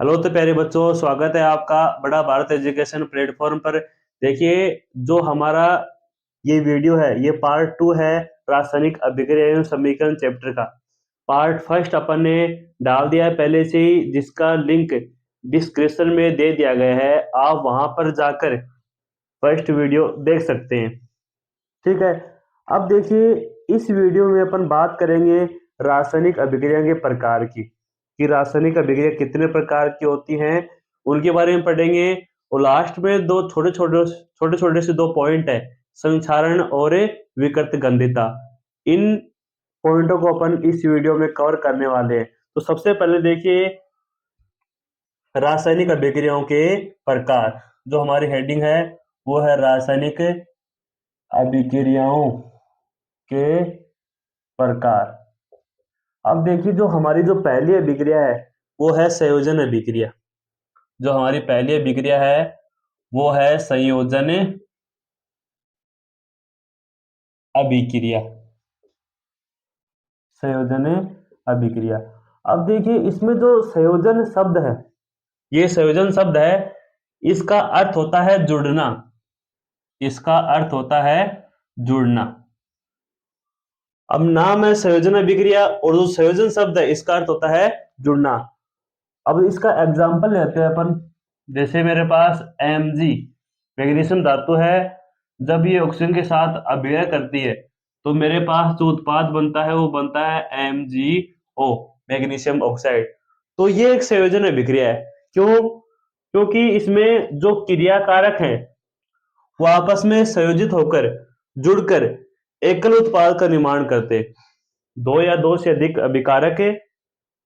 Hello तो प्यारे बच्चों, स्वागत है आपका बड़ा भारत एजुकेशन प्लेटफॉर्म पर। देखिए, जो हमारा ये वीडियो है ये पार्ट 2 है रासायनिक अभिक्रिया एवं समीकरण चैप्टर का। पार्ट फर्स्ट अपन ने डाल दिया है पहले से ही, जिसका लिंक डिस्क्रिप्शन में दे दिया गया है। आप वहां पर जाकर फर्स्ट वीडियो देख सकते हैं। ठीक है। अब देखिए, इस वीडियो में अपन बात करेंगे रासायनिक अभिक्रिया के प्रकार की, कि रासायनिक अभिक्रिया कितने प्रकार की होती हैं, उनके बारे में पढ़ेंगे। और लास्ट में दो छोटे छोटे से दो पॉइंट है, संक्षारण और विकृत गंधिता। इन पॉइंटों को अपन इस वीडियो में कवर करने वाले हैं। तो सबसे पहले देखिए, रासायनिक अभिक्रियाओं के प्रकार। जो हमारी हेडिंग है वो है रासायनिक अभिक्रियाओं के प्रकार। अब देखिए, जो हमारी जो पहली अभिक्रिया है वो है संयोजन अभिक्रिया। जो हमारी पहली अभिक्रिया है वो है संयोजन अभिक्रिया। संयोजन अभिक्रिया। अब देखिए, इसमें जो संयोजन शब्द है, ये संयोजन शब्द है, इसका अर्थ होता है जुड़ना। इसका अर्थ होता है जुड़ना। अब नाम है संयोजन अभिक्रिया और जो संयोजन शब्द है इसका अर्थ होता है जुड़ना। अब इसका एग्जाम्पल लेते हैं अपन। जैसे मेरे पास Mg मैग्नीशियम धातु है, जब ये ऑक्सीजन के साथ अभिक्रिया करती है तो मेरे पास जो उत्पाद बनता है वो बनता है MgO, मैग्नीशियम ऑक्साइड। तो ये एक संयोजन अभिक्रिया है। क्यों? क्योंकि इसमें जो क्रिया कारक है वो आपस में संयोजित होकर जुड़कर एकल उत्पाद का निर्माण करते। दो या दो से अधिक अभिकारक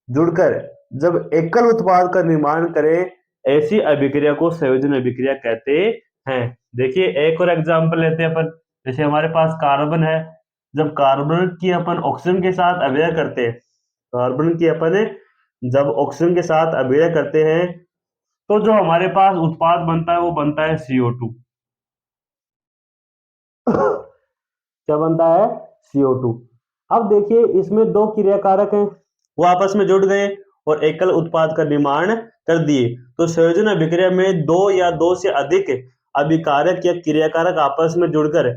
जुड़कर जब एकल उत्पाद का निर्माण करें, ऐसी अभिक्रिया को संयोजन अभिक्रिया कहते हैं। देखिए, एक और एग्जांपल लेते हैं अपन। जैसे हमारे पास कार्बन है, जब कार्बन की अपन ऑक्सीजन के साथ अभिक्रिया करते हैं, कार्बन की अपन जब ऑक्सीजन के साथ अभिक्रिया करते हैं तो जो हमारे पास उत्पाद बनता है वो बनता है CO2। क्या बनता है? CO2। अब देखिए, इसमें दो क्रियाकारक हैं, वो आपस में जुड़ गए और एकल उत्पाद का निर्माण कर दिए। तो संयोजन अभिक्रिया में दो या दो से अधिक अभिकारक या क्रियाकारक आपस में जुड़कर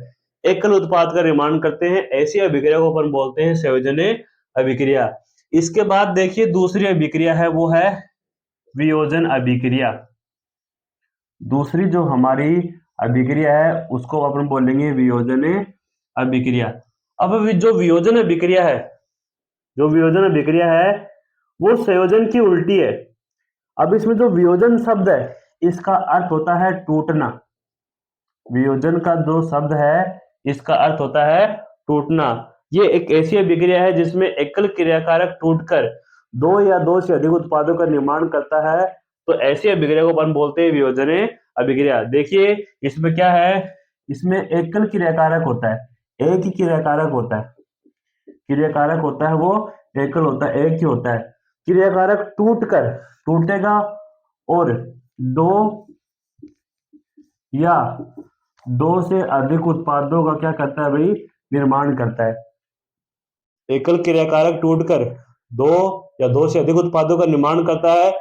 एकल उत्पाद का निर्माण करते हैं। ऐसी अभिक्रिया को अपन बोलते हैं संयोजन अभिक्रिया। इसके बाद देखिए, दूसरी अभिक्रिया है वो है वियोजन अभिक्रिया। दूसरी जो हमारी अभिक्रिया है उसको अपन बोलेंगे वियोजन अभिक्रिया। अब जो वियोजन अभिक्रिया है, जो वियोजन अभिक्रिया है वो संयोजन की उल्टी है। अब इसमें जो वियोजन शब्द है इसका अर्थ होता है टूटना। वियोजन का जो शब्द है इसका अर्थ होता है टूटना। ये एक ऐसी अभिक्रिया है जिसमें एकल क्रियाकारक टूटकर दो या दो से अधिक उत्पादों का निर्माण करता है। तो ऐसी अभिक्रिया को अपन बोलते हैं वियोजन अभिक्रिया। देखिए, इसमें क्या है, इसमें एकल क्रियाकारक होता है, एक ही क्रियाकारक होता है। क्रियाकारक होता है वो एकल होता है, एक ही होता है। क्रियाकारक टूटेगा और दो या दो से अधिक उत्पादों का क्या करता है भाई? निर्माण करता है। एकल क्रियाकारक टूटकर दो या दो से अधिक उत्पादों का निर्माण करता है।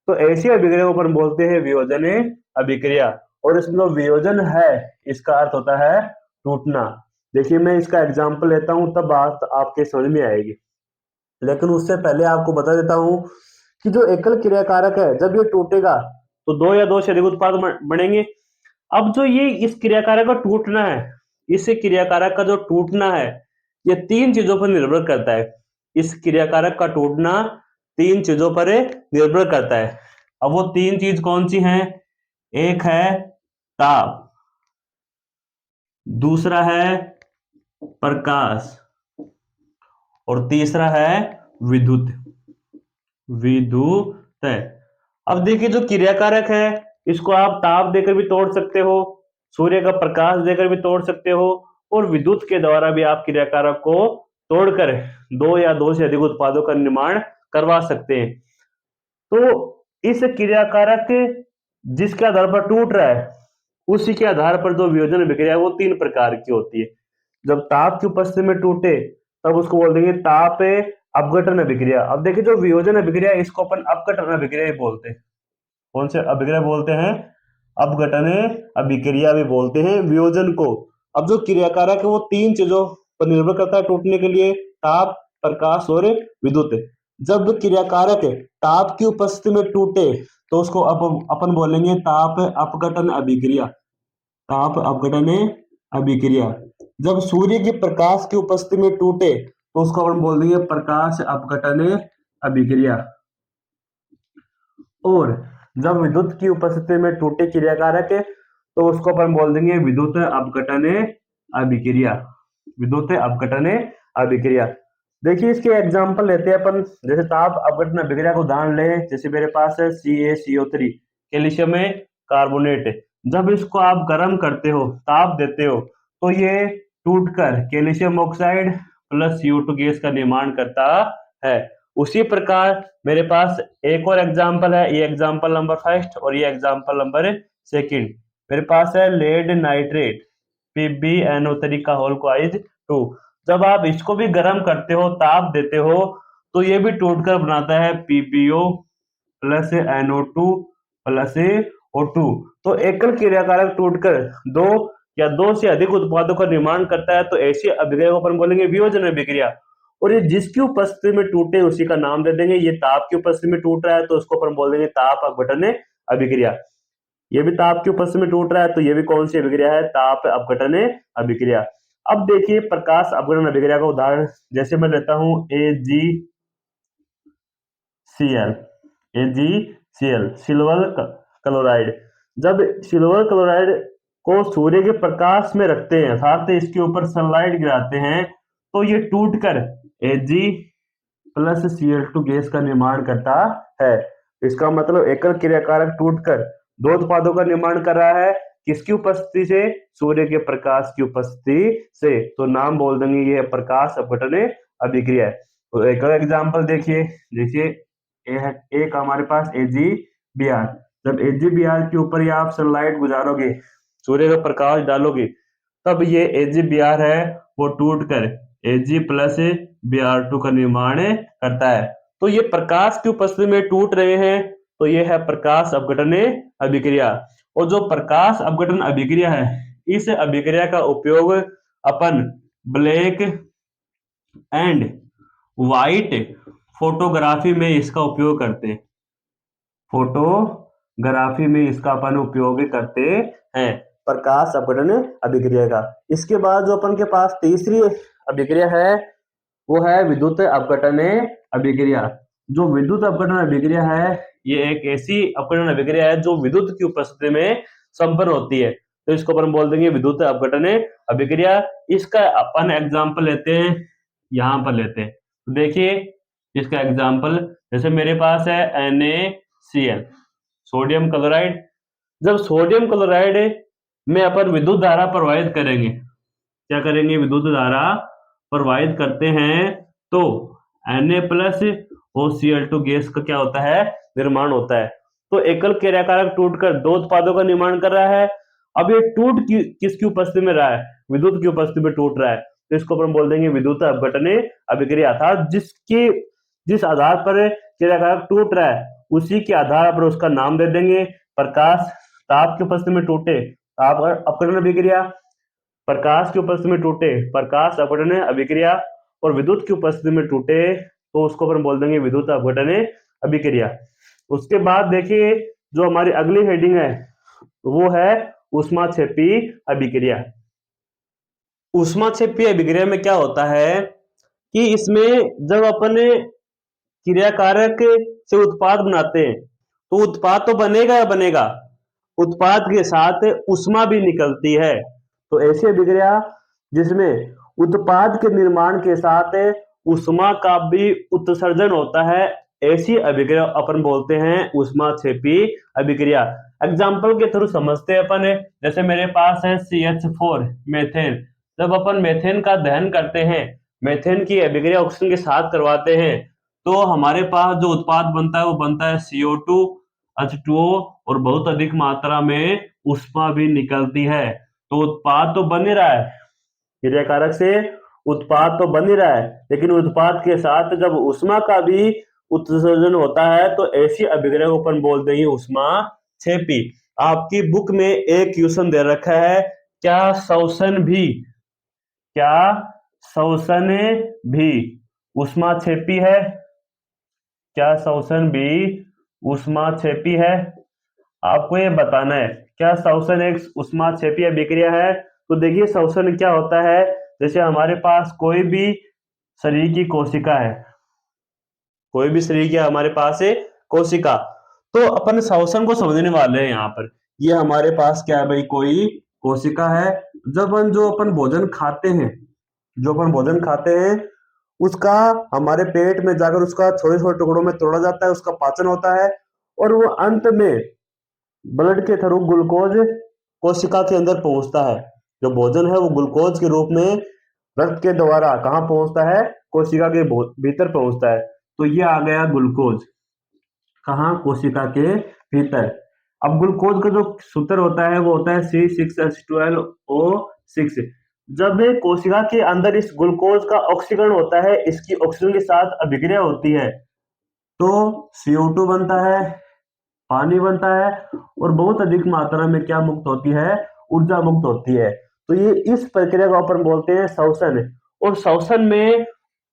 तो ऐसी अभिक्रिया को अपन बोलते हैं वियोजन अभिक्रिया। और इसमें जो वियोजन है इसका अर्थ होता है टूटना। देखिए, मैं इसका एग्जाम्पल लेता हूं तब बात आपके समझ में आएगी। लेकिन उससे पहले आपको बता देता हूं कि जो एकल क्रियाकारक है जब ये टूटेगा तो दो या दो से अधिक उत्पाद बनेंगे। अब जो ये इस क्रियाकारक का टूटना है, इस क्रियाकारक का जो टूटना है, ये तीन चीजों पर निर्भर करता है। इस क्रियाकारक का टूटना तीन चीजों पर निर्भर करता है। अब वो तीन चीज कौन सी हैं? एक है ताप, दूसरा है प्रकाश और तीसरा है विद्युत। विद्युत। अब देखिए, जो क्रियाकारक है इसको आप ताप देकर भी तोड़ सकते हो, सूर्य का प्रकाश देकर भी तोड़ सकते हो, और विद्युत के द्वारा भी आप क्रियाकारक को तोड़कर दो या दो से अधिक उत्पादों का निर्माण करवा सकते हैं। तो इस क्रियाकारक जिसके आधार पर टूट रहा है उसी के आधार पर जो वियोजन अभिक्रिया है वो तीन प्रकार की होती है। जब ताप की उपस्थिति में टूटे तब उसको बोल देंगे ताप अपघटन अभिक्रिया। अब देखिए जो वियोजन अभिक्रिया है इसको अपन अपघटन अभिक्रिया ही बोलते हैं। कौन से अभिक्रिया बोलते हैं? अपघटन अभिक्रिया भी बोलते हैं वियोजन को। अब जो क्रियाकारक है वो तीन चीजों पर निर्भर करता है टूटने के लिए, ताप, प्रकाश और विद्युत। जब क्रियाकारक ताप की उपस्थिति में टूटे तो उसको अपन बोलेंगे ताप अपघटन अभिक्रिया। ताप अपघटन अभिक्रिया। जब सूर्य के प्रकाश की उपस्थिति में टूटे तो उसको अपन बोल देंगे प्रकाश अपघटन अभिक्रिया। और जब विद्युत की उपस्थिति में टूटे क्रियाकारक तो उसको अपन बोल देंगे विद्युत अपघटन अभिक्रिया। विद्युत अपघटन अभिक्रिया। देखिए इसके एग्जांपल लेते हैं अपन, जैसे ताप अपघटन अभिक्रिया को उदाहरण लें, जैसे मेरे पास है CaCO3 कैल्शियम कार्बोनेट। जब इसको आप गर्म करते हो, ताप देते हो, तो ये टूटकर calcium oxide plus CO2 gas का निर्माण करता है। उसी प्रकार मेरे पास एक और एग्जाम्पल है, ये एग्जाम्पल नंबर फर्स्ट और ये एग्जाम्पल नंबर सेकंड। मेरे पास है लेड नाइट्रेट PbNO3 का होल क्वाइज 2। जब आप इसको भी गर्म करते हो, ताप देते हो, तो ये भी टूटकर बनाता है PbO plus NO2 plus O2। तो एकल क्रियाकारक टूटकर दो या दो से अधिक उत्पादों का निर्माण करता है, तो ऐसी अभिक्रिया को अपन बोलेंगे वियोजन अभिक्रिया। और ये जिसकी उपस्थिति में टूटे उसी का नाम दे देंगे। ये ताप की उपस्थिति में टूट रहा है तो उसको अपन बोल देंगे ताप अपघटन अभिक्रिया। ये भी ताप की उपस्थिति में टूट रहा है तो ये भी कौन सी अभिक्रिया है? ताप अपघटन अभिक्रिया। अब देखिए प्रकाश अपघटन अभिक्रिया का उदाहरण, जैसे मैं लेता हूं AgCl सिल्वर क्लोराइड। जब सिल्वर क्लोराइड को सूर्य के प्रकाश में रखते हैं, साथ ही इसके ऊपर सनलाइट गिराते हैं, तो ये टूटकर Ag प्लस Cl2 गैस का निर्माण करता है। इसका मतलब एकल क्रियाकारक टूटकर दो उत्पादों का निर्माण कर रहा है। किसकी उपस्थिति से? सूर्य के प्रकाश की उपस्थिति से। तो नाम बोल देंगे ये प्रकाश अपघटन अभिक्रिया है। तो एक और एग्जांपल देखिए, एक हमारे पास AgBr। जब AgBr के ऊपर आप सनलाइट गुजारोगे, सूर्य का प्रकाश डालोगे, तब ये AgBr है वो टूटकर Ag प्लस Br2 का निर्माण करता है। तो ये प्रकाश की उपस्थिति में टूट रहे हैं, तो ये है प्रकाश अपघटन अभिक्रिया। और जो प्रकाश अपघटन अभिक्रिया है, इस अभिक्रिया का उपयोग अपन ब्लैक एंड व्हाइट फोटोग्राफी में इसका उपयोग करते हैं। फोटोग्राफी में इसका अपन उपयोग करते हैं प्रकाश अपघटन अभिक्रिया का। इसके बाद जो अपन के पास तीसरी अभिक्रिया है वो है विद्युत अपघटन अभिक्रिया। जो विद्युत अपघटन अभिक्रिया है ये एक ऐसी अपघटन अभिक्रिया है जो विद्युत की उपस्थिति में संपन्न होती है, तो इसको अपन बोल देंगे विद्युत अपघटन अभिक्रिया। इसका अपन एग्जांपल लेते हैं, यहां पर लेते हैं। तो देखिए इसका एग्जांपल, जैसे मेरे पास है NaCl सोडियम क्लोराइड। जब सोडियम क्लोराइड में अपन विद्युत धारा प्रवाहित करेंगे, क्या करेंगे? विद्युत धारा प्रवाहित करते हैं तो Na प्लस और Cl2 गैस का क्या होता है? निर्माण होता है। तो एकल क्रियाकारक टूटकर दो उत्पादों का निर्माण कर रहा है। अब ये टूट किसकी उपस्थिति में रहा है? विद्युत की उपस्थिति में टूट रहा है, तो इसको अपन बोल देंगे विद्युत अपघटन अभिक्रिया। था जिस आधार पर क्रियाकारक टूट रहा है उसी के आधार पर उसका नाम दे देंगे प्रकाश। ताप की उपस्थिति में टूटे ताप अपघटन अभिक्रिया, प्रकाश की उपस्थिति में टूटे प्रकाश अपघटन अभिक्रिया, और विद्युत की उपस्थिति में टूटे तो उसको अपन बोल देंगे विद्युत अपघटन अभिक्रिया। उसके बाद देखिए जो हमारी अगली हेडिंग है वो है ऊष्माक्षेपी अभिक्रिया। ऊष्माक्षेपी अभिक्रिया में क्या होता है कि इसमें जब अपन क्रियाकारक से उत्पाद बनाते हैं तो उत्पाद तो बनेगा या बनेगा, उत्पाद के साथ ऊष्मा भी निकलती है। तो ऐसी अभिक्रिया जिसमें उत्पाद के निर्माण के साथ ऊष्मा का भी उत्सर्जन होता है, ऐसी अभिक्रिया अपन बोलते हैं ऊष्माक्षेपी अभिक्रिया। एग्जाम्पल के थ्रू समझते हैं अपन, जैसे मेरे पास है CH4 मेथेन। जब अपन मेथेन का दहन करते हैं, मेथेन की अभिक्रिया ऑक्सीजन के साथ करवाते हैं, तो हमारे पास जो उत्पाद बनता है वो बनता है CO2 H2O, और बहुत अधिक मात्रा में ऊष्मा भी निकलती है। तो उत्पाद तो बन ही रहा है क्रियाकारक से, उत्पाद तो बन ही रहा है, लेकिन उत्पाद के साथ जब उष्मा का भी उत्सर्जन होता है तो ऐसी अभिक्रिया को अपन बोल देंगे ऊष्माक्षेपी। आपकी बुक में एक क्वेश्चन दे रखा है, क्या श्वसन भी ऊष्माक्षेपी है? क्या श्वसन भी ऊष्माक्षेपी है? आपको ये बताना है क्या श्वसन एक ऊष्माक्षेपी अभिक्रिया है। तो देखिए श्वसन क्या होता है, जैसे हमारे पास कोई भी शरीर की कोशिका है, कोई भी शरीर की हमारे पास है कोशिका, तो अपन श्वसन को समझने वाले हैं। यहाँ पर ये हमारे पास क्या है भाई, कोई कोशिका है। जब जो अपन भोजन खाते हैं, जो अपन भोजन खाते हैं उसका हमारे पेट में जाकर उसका छोटे छोटे टुकड़ों में तोड़ा जाता है, उसका पाचन होता है और वो अंत में ब्लड के थ्रू ग्लूकोज कोशिका के अंदर पहुंचता है। जो भोजन है वो ग्लूकोज के रूप में रक्त के द्वारा कहाँ पहुंचता है, कोशिका के भीतर पहुंचता है। तो ये आ गया ग्लूकोज, कहाँ, कोशिका के भीतर। अब ग्लूकोज का जो सूत्र होता है वो होता है C6H12O6। जब कोशिका के अंदर इस ग्लूकोज का ऑक्सीकरण होता है, इसकी ऑक्सीजन के साथ अभिक्रिया होती है तो CO2 बनता है, पानी बनता है और बहुत अधिक मात्रा में क्या मुक्त होती है, ऊर्जा मुक्त होती है। तो ये इस प्रक्रिया को अपन बोलते हैं श्वसन। और श्वसन में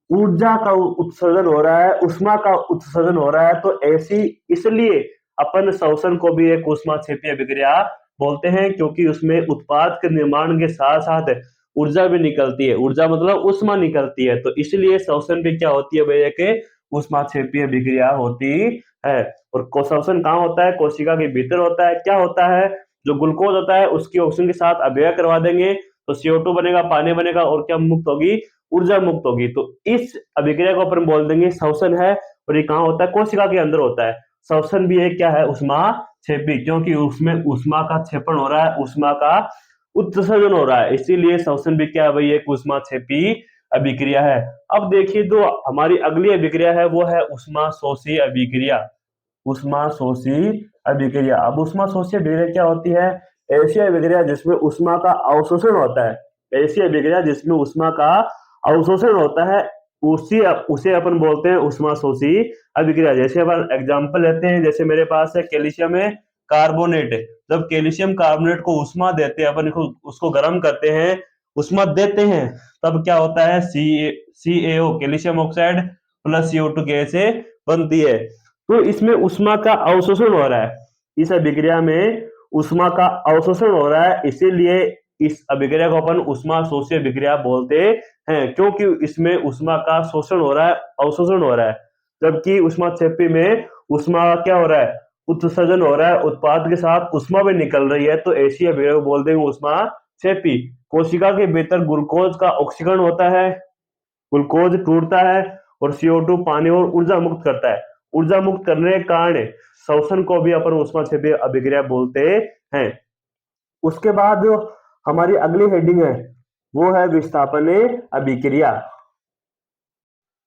ऊर्जा का उत्सर्जन हो रहा है, उष्मा का उत्सर्जन हो रहा है, तो ऐसी इसलिए अपन श्वसन को भी एक ऊष्माक्षेपी अभिक्रिया बोलते हैं, क्योंकि उसमें उत्पाद के निर्माण के साथ साथ ऊर्जा भी निकलती है। ऊर्जा मतलब उष्मा निकलती है, तो इसलिए श्वसन भी क्या होती है भाई, एक ऊष्माक्षेपी अभिक्रिया होती है। और श्वसन कहाँ होता है, कोशिका के भीतर होता है। क्या होता है, जो ग्लूकोज होता है उसकी ऑक्सीजन के साथ अभिक्रिया करवा देंगे तो CO2 बनेगा, पानी बनेगा और क्या मुक्त होगी, ऊर्जा मुक्त होगी। तो इस अभिक्रिया को अपन बोल देंगे श्वसन है। और ये कहाँ होता है, कोशिका के अंदर होता है। श्वसन भी एक क्या है, ऊष्माक्षेपी, क्योंकि उसमें ऊष्मा का क्षेपण हो रहा है, ऊष्मा का उत्सर्जन हो रहा है, इसीलिए श्वसन भी क्या है भाई, एक ऊष्माक्षेपी अभिक्रिया है। अब देखिए जो हमारी अगली अभिक्रिया है वो है ऊष्माशोषी अभिक्रिया। ऊष्माशोषी अभिक्रिया। अब ऊष्माशोषी अभिक्रिया क्या होती है, ऐसी अभिक्रिया जिसमें ऊष्मा का अवशोषण होता है। ऐसी अभिक्रिया जिसमें ऊष्मा का अवशोषण होता है उसे अपन बोलते हैं ऊष्माशोषी अभिक्रिया। जैसे अपन एग्जांपल लेते हैं, जैसे मेरे पास है कैल्शियम है कार्बोनेट। जब कैल्शियम कार्बोनेट को ऊष्मा देते हैं, अपन उसको गर्म करते हैं, ऊष्मा देते हैं, तब क्या होता है, CaO calcium oxide plus CO2 gas बनती है। तो इसमें ऊष्मा का अवशोषण हो रहा है, इस अभिक्रिया में ऊष्मा का अवशोषण हो रहा है, इसीलिए इस अभिक्रिया को अपन ऊष्माशोषी अभिक्रिया बोलते हैं, क्योंकि इसमें ऊष्मा का शोषण हो रहा है, अवशोषण हो रहा है। जबकि ऊष्माक्षेपी में ऊष्मा क्या हो रहा है, उत्सर्जन हो रहा है, उत्पाद के साथ ऊष्मा भी निकल रही है, तो ऐसी अभिक्रिया को बोलते हैं ऊष्माक्षेपी। कोशिका के भीतर ग्लूकोज का ऑक्सीकरण होता है, ग्लूकोज टूटता है और CO2 पानी और ऊर्जा मुक्त करता है। ऊर्जा मुक्त करने के कारण श्वसन को भी अपन ऊष्माक्षेपी अभिक्रिया बोलते हैं। उसके बाद जो हमारी अगली हेडिंग है वो है विस्थापन अभिक्रिया।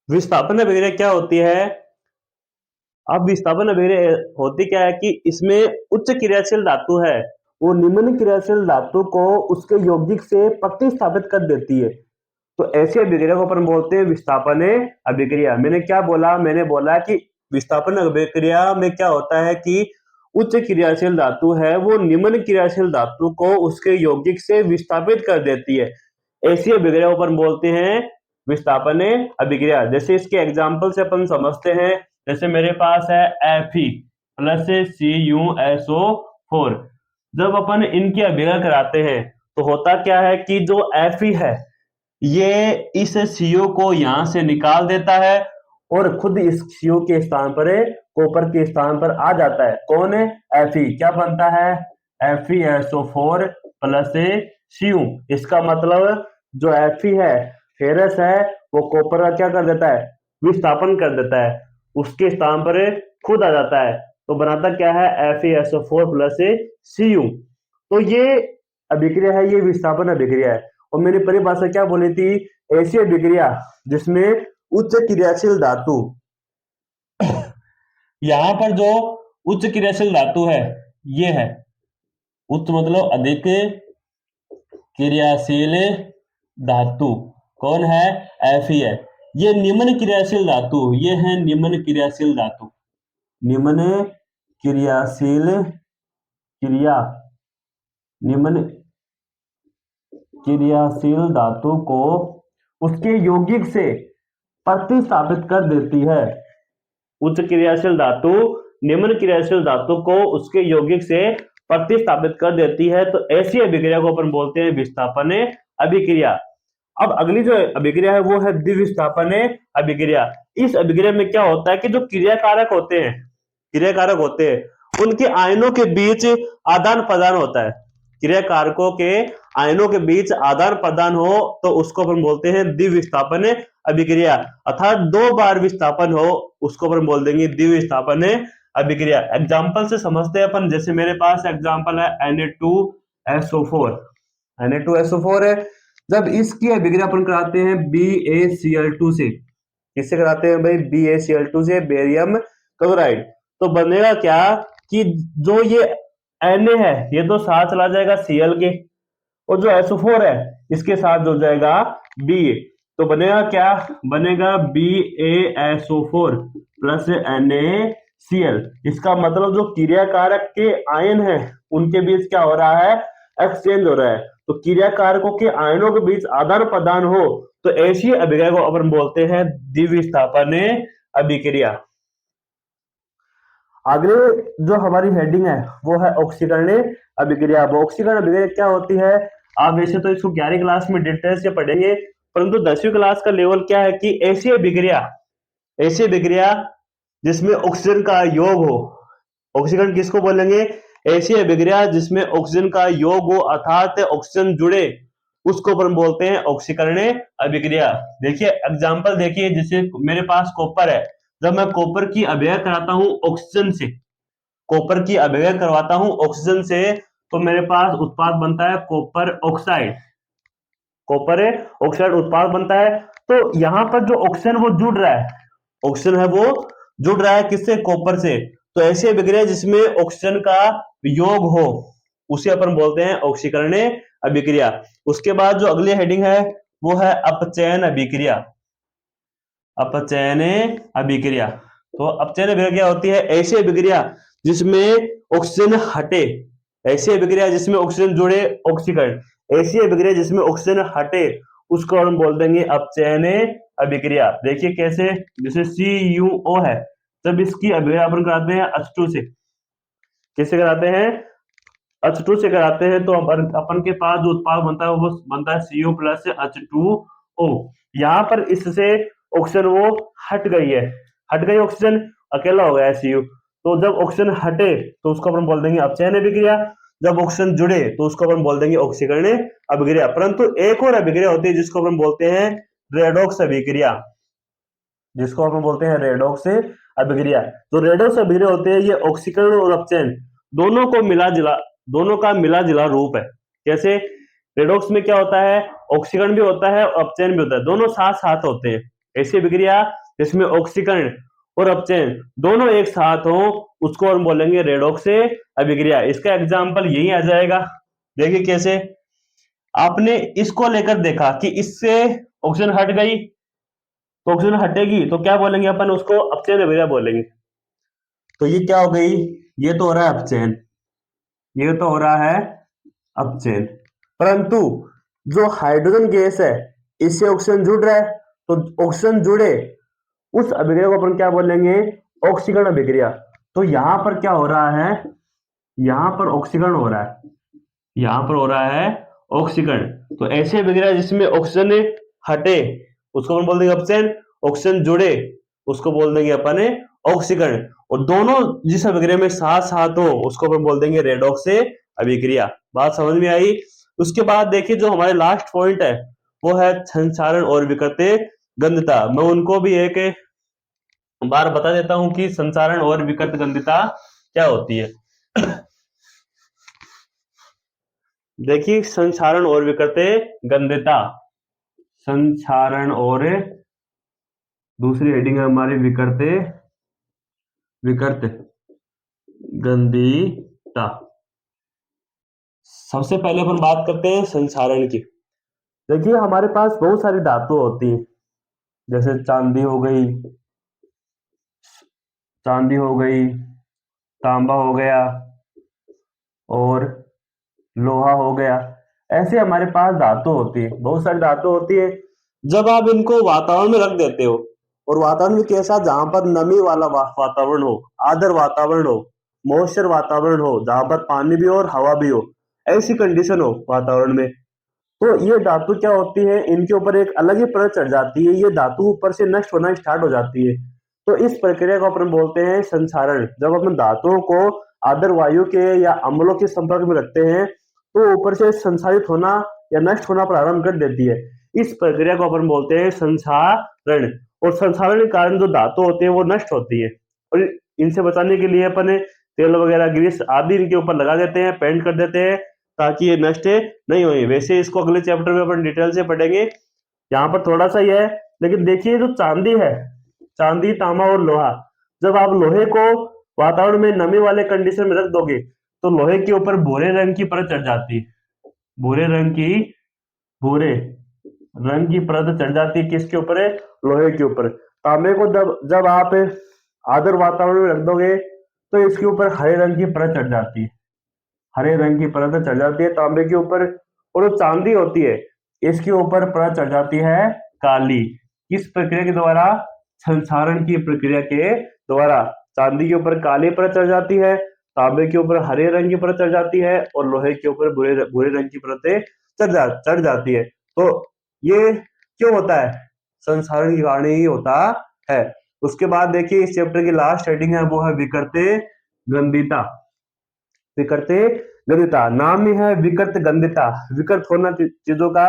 विस्थापन अभिक्रिया क्या होती है? अब विस्थापन अभिक्रिया होती क्या है कि इसमें उच्च क्रियाशील धातु है, वो निम्न क्रियाशील धातु को उसके यौगिक से प्रतिस्थापित कर देती है। तो ऐसी अभिक्रिया को अपन बोलते हैं विस्थापन अभिक्रिया। मैंने क्या बोला, मैंने बोला कि विस्थापन अभिक्रिया में क्या होता है कि उच्च क्रियाशील धातु है वो निम्न क्रियाशील धातु को उसके यौगिक से विस्थापित कर देती है। ऐसी अभिक्रिया को अपन बोलते हैं विस्थापन अभिक्रिया। जैसे इसके एग्जाम्पल से अपन समझते हैं, जैसे मेरे पास है Fe प्लस CuSO4। जब अपन इनकी अभिक्रिया कराते हैं तो होता क्या है कि जो Fe है ये इस CO को यहां से निकाल देता है और खुद इस CO के स्थान पर कॉपर के स्थान पर आ जाता है। कौन है? Fe। क्या बनता है? FeSO4 plus Cu। इसका मतलब जो Fe है, फेरस है, वो कॉपर का क्या कर देता है, विस्थापन कर देता है, उसके स्थान पर खुद आ जाता है, तो बनाता क्या है, FeSO4 प्लस Cu। तो ये अभिक्रिया है, ये विस्थापन अभिक्रिया है। और मैंने परिभाषा क्या बोली थी, ऐसी अभिक्रिया जिसमें उच्च क्रियाशील धातु यहां पर जो उच्च क्रियाशील धातु है ये है, उच्च मतलब अधिक क्रियाशील धातु कौन है? एफ ही है। ये निम्न क्रियाशील धातु, ये है निम्न क्रियाशील धातु। निम्न क्रियाशील क्रिया निम्न क्रियाशील धातु को उसके यौगिक से प्रतिस्थापित कर देती है। उच्च क्रियाशील धातु निम्न क्रियाशील धातु को उसके यौगिक से प्रतिस्थापित कर देती है, तो ऐसी अभिक्रिया को अपन बोलते हैं विस्थापन अभिक्रिया। अब अगली जो अभिक्रिया है वो है द्विविस्थापन अभिक्रिया। इस अभिक्रिया में क्या होता है कि जो क्रियाकारक होते हैं उनके आयनों के बीच आदान प्रदान होता है। क्रियाकारकों के आयनों के बीच आदान प्रदान हो तो उसको अपन बोलते हैं द्विविस्थापन अभिक्रिया, अर्थात 2 बार विस्थापन हो उसको अपन बोल देंगे द्विविस्थापन अभिक्रिया। एग्जांपल से समझते हैं अपन, जैसे मेरे पास एग्जांपल है Na2SO4। Na2SO4 है, जब इसकी अभिक्रिया अपन कराते हैं BaCl2 से, किससे कराते हैं भाई? BaCl2 से, बेरियम क्लोराइड। तो बनेगा क्या कि जो ये Na है ये तो साथ चला जाएगा Cl के, और जो SO4 है इसके साथ जुड़ जाएगा Ba, तो बनेगा क्या? बनेगा BaSO4 प्लस NaCl। इसका मतलब जो क्रियाकारक के आयन है उनके बीच क्या हो रहा है? एक्सचेंज हो रहा है। तो क्रियाकारकों के आयनों के बीच आदान प्रदान हो तो ऐसी अभिक्रिया को अपन बोलते हैं द्विविस्थापन अभिक्रिया। अगले जो हमारी हेडिंग है वो है ऑक्सीकरण अभिक्रिया। ऑक्सीकरण अभिक्रिया क्या होती है? आप वैसे तो इसको 11वीं क्लास में डिटेल से पढ़ेंगे, परंतु 10वीं क्लास का लेवल क्या है कि ऐसी अभिक्रिया जिसमें ऑक्सीजन का योग हो। ऑक्सीकरण किसको बोलेंगे? ऐसी अभिक्रिया जिसमें ऑक्सीजन का योग हो अर्थात ऑक्सीजन जुड़े, उसको अपन बोलते हैं ऑक्सीकरण अभिक्रिया। देखिए एग्जांपल देखिए, जैसे मेरे पास कॉपर है, जब मैं कॉपर की अभिक्रिया कराता हूं ऑक्सीजन से, कॉपर की अभिक्रिया करवाता हूं ऑक्सीजन से, तो मेरे पास उत्पाद बनता है कॉपर ऑक्साइड। कॉपर ऑक्साइड उत्पाद बनता है। तो यहां पर जो ऑक्सीजन वो जुड़ रहा है, ऑक्सीजन है वो जुड़ रहा है किससे? कॉपर से। तो ऐसी अभिक्रिया जिसमें ऑक्सीजन का योग हो उसे अपन बोलते हैं ऑक्सीकरण अभिक्रिया। उसके बाद जो अगली हेडिंग है वो है अपचयन अभिक्रिया। अपचयन अभिक्रिया। तो अपचयन अभिक्रिया होती है ऐसी अभिक्रिया जिसमें ऑक्सीजन हटे, ऐसी अभिक्रिया जिसमें ऑक्सीजन जुड़े ऑक्सीकरण, ऐसी अभिक्रिया जिसमें ऑक्सीजन हटे उसको हम बोल देंगे अपचयन अभिक्रिया। देखिए कैसे, जैसे CuO है, जब इसकी अभिक्रिया अपन कराते हैं H2 से, किससे कराते हैं? H2 से कराते हैं, तो अपन के पास जो उत्पाद बनता है वो बनता है Cu प्लस H2O। यहाँ पर इससे ऑक्सीजन वो हट गई है, हट गई ऑक्सीजन, अकेला हो गया है Cu। तो जब ऑक्सीजन हटे तो उसको अपन बोल देंगे अपचयन अभिक्रिया, जब ऑक्सीजन जुड़े तो उसको अपन बोल देंगे ऑक्सीकरण अभिक्रिया। परंतु एक और अभिक्रिया होती है जिसको अपन बोलते हैं रेडॉक्स अभिक्रिया, जिसको अपन बोलते हैं रेडॉक्स अभिक्रिया। तो रेडॉक्स अभिक्रिया होते हैं ये ऑक्सीकरण और अपचयन दोनों का मिला जुला रूप है। कैसे? रेडॉक्स में क्या होता है? ऑक्सीकरण भी होता है और अपचयन भी होता है, दोनों साथ साथ होते हैं। ऐसी अभिक्रिया जिसमें ऑक्सीकरण और अपचयन दोनों एक साथ हो उसको हम बोलेंगे रेडॉक्स अभिक्रिया। इसका एग्जांपल यही आ जाएगा। देखिए कैसे, आपने इसको लेकर देखा कि इससे ऑक्सीजन हट गई, तो ऑक्सीजन हटेगी तो क्या बोलेंगे अपन? उसको अपचयन अभिक्रिया बोलेंगे। तो ये क्या हो गई? ये तो हो रहा है अपचयन, ये तो हो रहा है अपचयन। परंतु जो हाइड्रोजन गैस है इससे ऑक्सीजन जुड़ रहा है, तो ऑक्सीजन जुड़े उस अभिक्रिया को अपन क्या बोलेंगे? ऑक्सीकरण अभिक्रिया। तो यहां पर क्या हो रहा है? यहां पर ऑक्सीकरण हो रहा है, यहां पर हो रहा है ऑक्सीकरण। तो ऐसे अभिक्रिया जिसमें ऑक्सीजन हटे उसको अपन बोल देंगे अपचयन, ऑक्सीजन जुड़े उसको बोल देंगे अपन ऑक्सीकरण, और दोनों जिस अभिक्रिया में साथ साथ हो उसको अपन बोल देंगे रेडॉक्स अभिक्रिया। बात समझ में आई? उसके बाद देखिए जो हमारे लास्ट पॉइंट है वो है संचारण और विकृत गंधता। मैं उनको भी एक बार बता देता हूं कि संचारण और विकृत गंधता क्या होती है। देखिए संचारण और विकृत गंधता, संचारण और दूसरी हेडिंग है हमारी विकृत गंधता। सबसे पहले अपन बात करते हैं संचारण की। देखिए हमारे पास बहुत सारी धातु होती हैं, जैसे चांदी हो गई, तांबा हो गया और लोहा हो गया। ऐसे हमारे पास धातु होती है, बहुत सारी धातु होती है। जब आप इनको वातावरण में रख देते हो, और वातावरण में कैसा, जहां पर नमी वाला वातावरण हो, आर्द्र वातावरण हो, मॉइस्चर वातावरण हो, जहां पर पानी भी हो और हवा भी हो, ऐसी कंडीशन हो वातावरण में, तो ये धातु क्या होती है, इनके ऊपर एक अलग ही परत चढ़ जाती है, ये धातु ऊपर से नष्ट होना स्टार्ट हो जाती है। तो इस प्रक्रिया को अपन बोलते हैं संक्षारण। जब अपन धातुओं को आर्द्र वायु के या अम्लों के संपर्क में रखते हैं तो ऊपर से संसारित होना या नष्ट होना प्रारंभ कर देती है। इस प्रक्रिया को अपन बोलते हैं संक्षारण। और संक्षारण के कारण जो धातु होती है वो नष्ट होती है, और इनसे बचाने के लिए अपन तेल वगैरह, ग्रीस आदि इनके ऊपर लगा देते हैं, पेंट कर देते हैं, ताकि ये नष्ट नहीं होगी। वैसे इसको अगले चैप्टर में अपन डिटेल से पढ़ेंगे, यहाँ पर थोड़ा सा ही है। लेकिन देखिए जो चांदी है, चांदी, तांबा और लोहा, जब आप लोहे को वातावरण में नमी वाले कंडीशन में रख दोगे तो लोहे के ऊपर भूरे रंग की परत चढ़ जाती है, भूरे रंग की परत चढ़ जाती है। किसके ऊपर है? लोहे के ऊपर। तांबे को जब जब आप आर्द्र वातावरण में रख दोगे तो इसके ऊपर हरे रंग की परत चढ़ जाती है, हरे रंग की परत चढ़ जाती है तांबे के ऊपर। और जो चांदी होती है इसके ऊपर परत चढ़ जाती है काली। किस प्रक्रिया के द्वारा? संक्षारण की प्रक्रिया के द्वारा चांदी के ऊपर काली परत चढ़ जाती है, तांबे के ऊपर हरे रंग की परत चढ़ जाती है, और लोहे के ऊपर भूरे रंग की परतें चढ़ जाती है। तो ये क्यों होता है? संक्षारण के कारण ही होता है। उसके बाद देखिए इस चैप्टर की लास्ट हेडिंग है, वो है विकृति गंधिता। विकृति गंधिता, नाम ही है विकृत गंधिता, विकृत होना चीजों का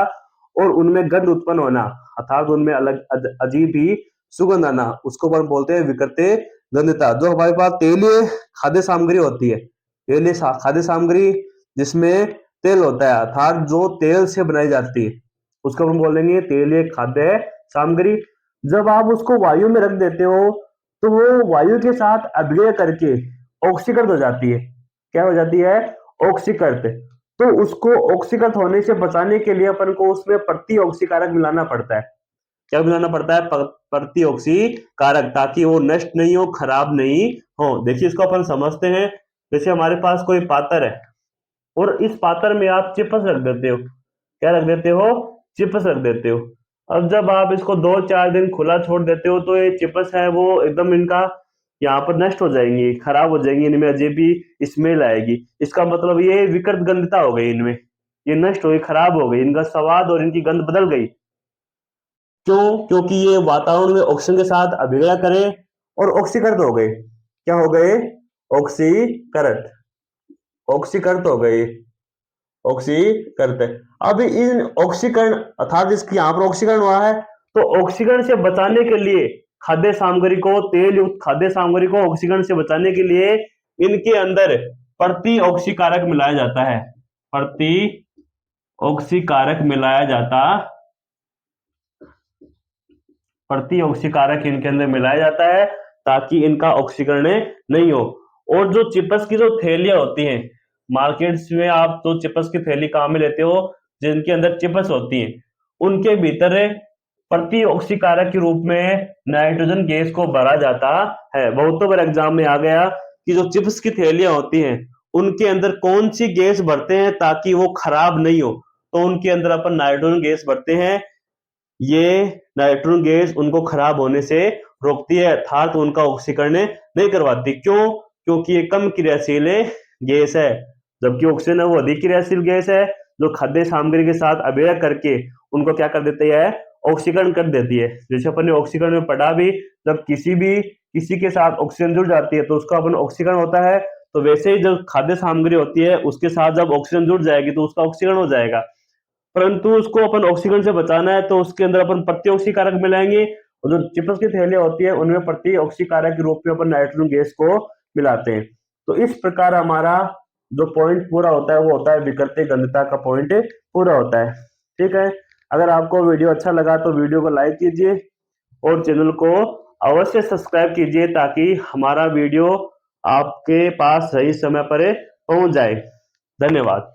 और उनमें गंध उत्पन्न होना, अर्थात उनमें अलग अजीब ही सुगंध आना, उसको अपन बोलते हैं विकृति गंधिता। जो हमारे पास तेलीय खाद्य सामग्री होती है, तेलीय खाद्य सामग्री जिसमें तेल होता है, अर्थात जो तेल से बनाई जाती है, उसको हम बोलेंगे तेलीय खाद्य सामग्री। जब आप उसको वायु में रख देते हो तो वो वायु के साथ अभिक्रिया करके ऑक्सीकृत हो जाती है। क्या हो जाती है? ऑक्सीकृत। तो उसको ऑक्सीकृत होने से बचाने के लिए अपन को उसमें प्रति ऑक्सीकारक मिलाना पड़ता है। क्या मिलाना पड़ता है? प्रति ऑक्सीकारक, ताकि वो नष्ट नहीं हो, खराब नहीं हो। देखिए इसको अपन समझते हैं। जैसे हमारे पास कोई पात्र है और इस पात्र में आप चिपस रख देते हो। क्या रख देते हो? चिपस रख देते हो। अब जब आप इसको 2-4 दिन खुला छोड़ देते हो तो ये चिपस है वो एकदम इनका यहाँ पर नष्ट हो जाएंगी, खराब हो जाएंगी, इनमें अजीब ही स्मेल आएगी। इसका मतलब ये विकृत गंधता हो गई, इनमें ये नष्ट हो गई, खराब हो गई, इनका स्वाद और इनकी गंध बदल गई। क्यों? क्योंकि ये वातावरण में ऑक्सीजन के साथ अभिक्रिया करे और ऑक्सीकृत हो गए। क्या हो गए? ऑक्सीकृत, ऑक्सीकृत हो गए, ऑक्सीकृत। अब इन ऑक्सीकरण अर्थात जिसकी यहाँ पर ऑक्सीकरण हुआ है, तो ऑक्सीकरण से बचाने के लिए खाद्य सामग्री को, तेल युक्त खाद्य सामग्री को ऑक्सीकरण से बचाने के लिए इनके अंदर प्रति ऑक्सीकारक मिलाया जाता है, प्रति ऑक्सीकारक मिलाया जाता, प्रति ऑक्सीकारक इनके अंदर मिलाया जाता है ताकि इनका ऑक्सीकरण नहीं हो। और जो चिपस की जो थैलियां होती हैं मार्केट्स में, आप तो चिपस की थैली काम में लेते हो जिनके अंदर चिपस होती है, उनके भीतर प्रति ऑक्सीकारक के रूप में नाइट्रोजन गैस को भरा जाता है। बहुतों बार एग्जाम में आ गया कि जो चिप्स की थैलियां होती हैं उनके अंदर कौन सी गैस भरते हैं ताकि वो खराब नहीं हो, तो उनके अंदर अपन नाइट्रोजन गैस भरते हैं। ये नाइट्रोजन गैस उनको खराब होने से रोकती है, अर्थात उनका ऑक्सीकरण नहीं करवाती। क्यों? क्योंकि ये कम क्रियाशील गैस है, जबकि ऑक्सीजन है वो अधिक क्रियाशील गैस है, जो खाद्य सामग्री के साथ अभिक्रिया करके उनको क्या कर देती है? ऑक्सीकरण कर देती है। जैसे अपन ने ऑक्सीकरण में पढ़ा भी, जब किसी के साथ ऑक्सीजन जुड़ जाती है तो उसका अपन ऑक्सीकरण होता है, तो वैसे ही जब खाद्य सामग्री होती है उसके साथ जब ऑक्सीजन जुड़ जाएगी तो उसका ऑक्सीकरण हो जाएगा। परंतु उसको अपन ऑक्सीकरण से बचाना है तो उसके अंदर अपन प्रति ऑक्सीकारक मिलाएंगे, और जो चिपस की थैलियां होती है उनमें प्रति ऑक्सीकारक के रूप में अपन नाइट्रोजन गैस को मिलाते हैं। तो इस प्रकार हमारा जो पॉइंट पूरा होता है वो होता है विकृति गंधता का पॉइंट पूरा होता है। ठीक है, अगर आपको वीडियो अच्छा लगा तो वीडियो को लाइक कीजिए और चैनल को अवश्य सब्सक्राइब कीजिए ताकि हमारा वीडियो आपके पास सही समय पर पहुंच जाए। धन्यवाद।